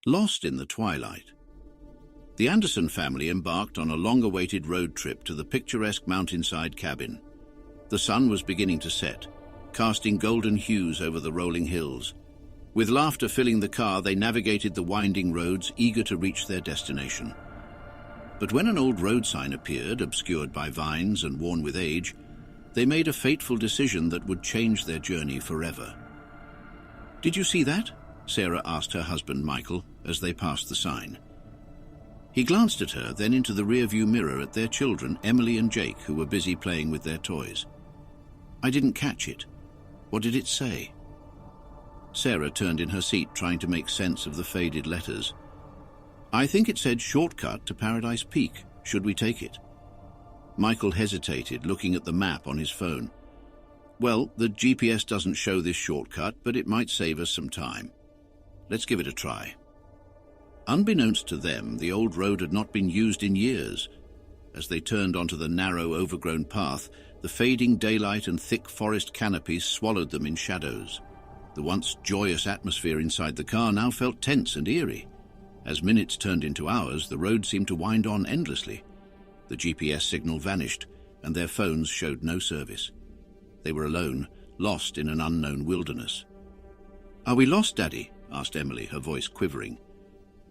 Lost in the twilight. The Anderson family embarked on a long-awaited road trip to the picturesque mountainside cabin. The sun was beginning to set, casting golden hues over the rolling hills. With laughter filling the car, they navigated the winding roads, eager to reach their destination. But when an old road sign appeared, obscured by vines and worn with age, they made a fateful decision that would change their journey forever. "Did you see that?" Sarah asked her husband Michael as they passed the sign. He glanced at her, then into the rearview mirror at their children, Emily and Jake, who were busy playing with their toys. "I didn't catch it. What did it say?" Sarah turned in her seat, trying to make sense of the faded letters. "I think it said shortcut to Paradise Peak. Should we take it?" Michael hesitated, looking at the map on his phone. "Well, the GPS doesn't show this shortcut, but it might save us some time. Let's give it a try." Unbeknownst to them, the old road had not been used in years. As they turned onto the narrow, overgrown path, the fading daylight and thick forest canopies swallowed them in shadows. The once joyous atmosphere inside the car now felt tense and eerie. As minutes turned into hours, the road seemed to wind on endlessly. The GPS signal vanished, and their phones showed no service. They were alone, lost in an unknown wilderness. "Are we lost, Daddy?" asked Emily, her voice quivering.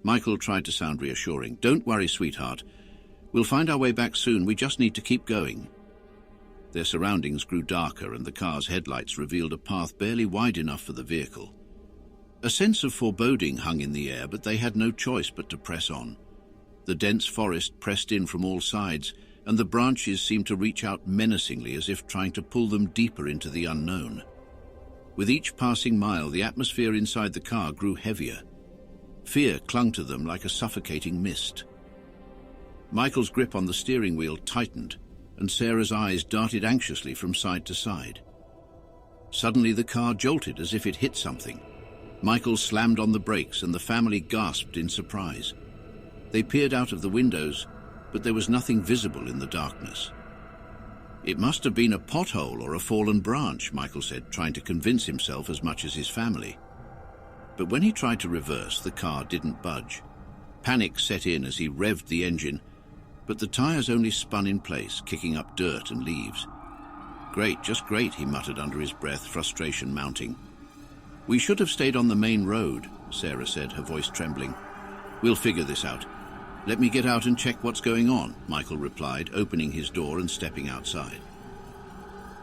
Michael tried to sound reassuring. "Don't worry, sweetheart. We'll find our way back soon. We just need to keep going." Their surroundings grew darker, and the car's headlights revealed a path barely wide enough for the vehicle. A sense of foreboding hung in the air, but they had no choice but to press on. The dense forest pressed in from all sides, and the branches seemed to reach out menacingly, as if trying to pull them deeper into the unknown. With each passing mile, the atmosphere inside the car grew heavier. Fear clung to them like a suffocating mist. Michael's grip on the steering wheel tightened, and Sarah's eyes darted anxiously from side to side. Suddenly the car jolted as if it hit something. Michael slammed on the brakes, and the family gasped in surprise. They peered out of the windows, but there was nothing visible in the darkness. "It must have been a pothole or a fallen branch," Michael said, trying to convince himself as much as his family. But when he tried to reverse, the car didn't budge. Panic set in as he revved the engine, but the tires only spun in place, kicking up dirt and leaves. "Great, just great," he muttered under his breath, frustration mounting. "We should have stayed on the main road," Sarah said, her voice trembling. "We'll figure this out. Let me get out and check what's going on," Michael replied, opening his door and stepping outside.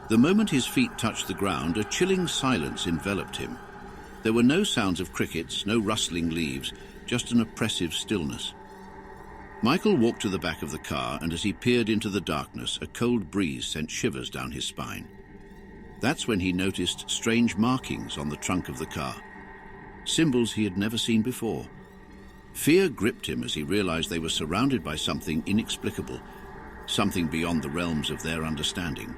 The moment his feet touched the ground, a chilling silence enveloped him. There were no sounds of crickets, no rustling leaves, just an oppressive stillness. Michael walked to the back of the car, and as he peered into the darkness, a cold breeze sent shivers down his spine. That's when he noticed strange markings on the trunk of the car, symbols he had never seen before. Fear gripped him as he realized they were surrounded by something inexplicable, something beyond the realms of their understanding.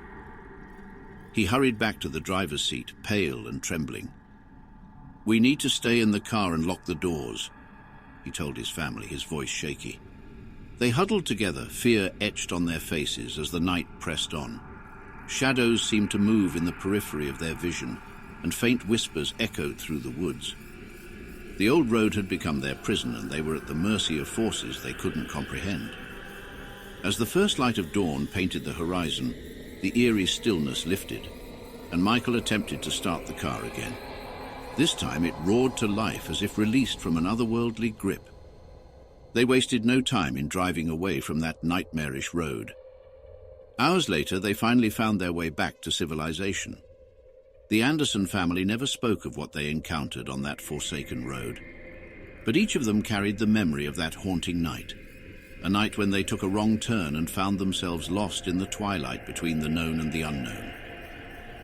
He hurried back to the driver's seat, pale and trembling. "We need to stay in the car and lock the doors," he told his family, his voice shaky. They huddled together, fear etched on their faces as the night pressed on. Shadows seemed to move in the periphery of their vision, and faint whispers echoed through the woods. The old road had become their prison, and they were at the mercy of forces they couldn't comprehend. As the first light of dawn painted the horizon, the eerie stillness lifted, and Michael attempted to start the car again. This time it roared to life as if released from an otherworldly grip. They wasted no time in driving away from that nightmarish road. Hours later, they finally found their way back to civilization. The Anderson family never spoke of what they encountered on that forsaken road, but each of them carried the memory of that haunting night, a night when they took a wrong turn and found themselves lost in the twilight between the known and the unknown.